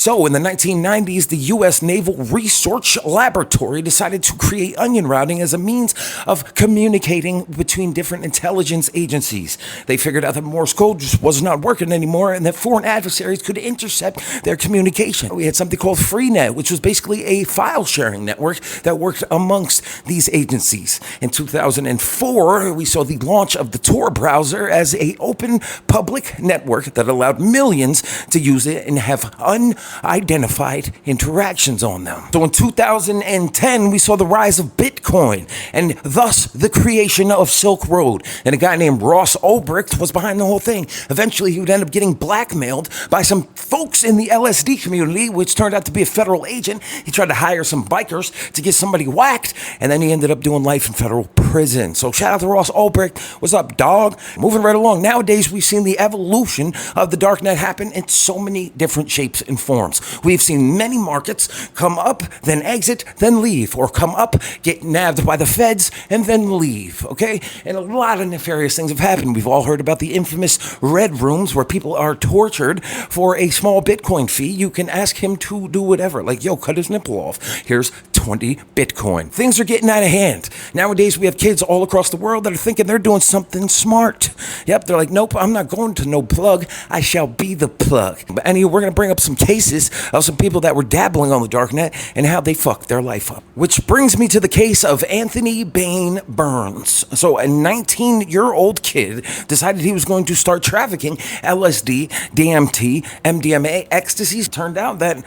So, in the 1990s, the U.S. Naval Research Laboratory decided to create onion routing as a means of communicating between different intelligence agencies. They figured out that Morse code just was not working anymore and that foreign adversaries could intercept their communication. We had something called Freenet, which was basically a file sharing network that worked amongst these agencies. In 2004, we saw the launch of the Tor browser as an open public network that allowed millions to use it and have unidentified interactions on them. So in 2010, we saw the rise of Bitcoin and thus the creation of Silk Road. And a guy named Ross Ulbricht was behind the whole thing. Eventually, he would end up getting blackmailed by some folks in the LSD community, which turned out to be a federal agent. He tried to hire some bikers to get somebody whacked, and then he ended up doing life in federal prison. So shout out to Ross Ulbricht. What's up, dog? Moving right along. Nowadays, we've seen the evolution of the darknet happen in so many different shapes and forms. We've seen many markets come up, then exit, then leave, or come up, get nabbed by the feds, and then leave, okay? And a lot of nefarious things have happened. We've all heard about the infamous red rooms where people are tortured for a small Bitcoin fee. You can ask him to do whatever, like, yo, cut his nipple off. Here's 20 Bitcoin. Things are getting out of hand. Nowadays, we have kids all across the world that are thinking they're doing something smart. Yep, they're like, nope, I'm not going to no plug. I shall be the plug. But anyway, we're going to bring up some cases of some people that were dabbling on the darknet and how they fucked their life up. Which brings me to the case of Anthony Bain Burns. So a 19-year-old kid decided he was going to start trafficking LSD, DMT, MDMA, ecstasy. Turned out that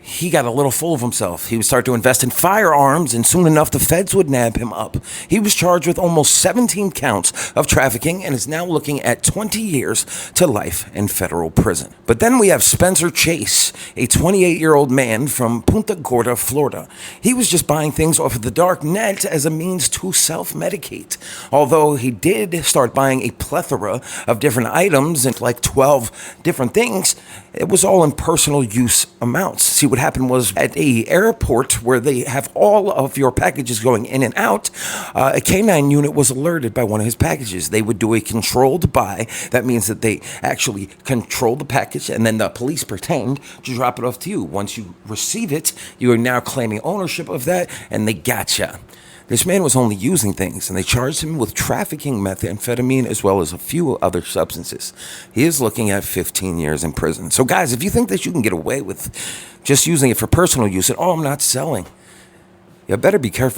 he got a little full of himself. He would start to invest in firearms, and soon enough, the feds would nab him up. He was charged with almost 17 counts of trafficking and is now looking at 20 years to life in federal prison. But then we have Spencer Chase, a 28-year-old man from Punta Gorda, Florida. He was just buying things off of the dark net as a means to self-medicate. Although he did start buying a plethora of different items and like 12 different things, it was all in personal use amounts. See, what happened was at a airport where they have all of your packages going in and out, a K9 unit was alerted by one of his packages. They would do a controlled buy. That means that they actually control the package, and then the police pretend to drop it off to you. Once you receive it, you are now claiming ownership of that, and they gotcha. This man was only using things, and they charged him with trafficking methamphetamine as well as a few other substances. He is looking at 15 years in prison. So guys, if you think that you can get away with just using it for personal use and, oh, I'm not selling, you better be careful.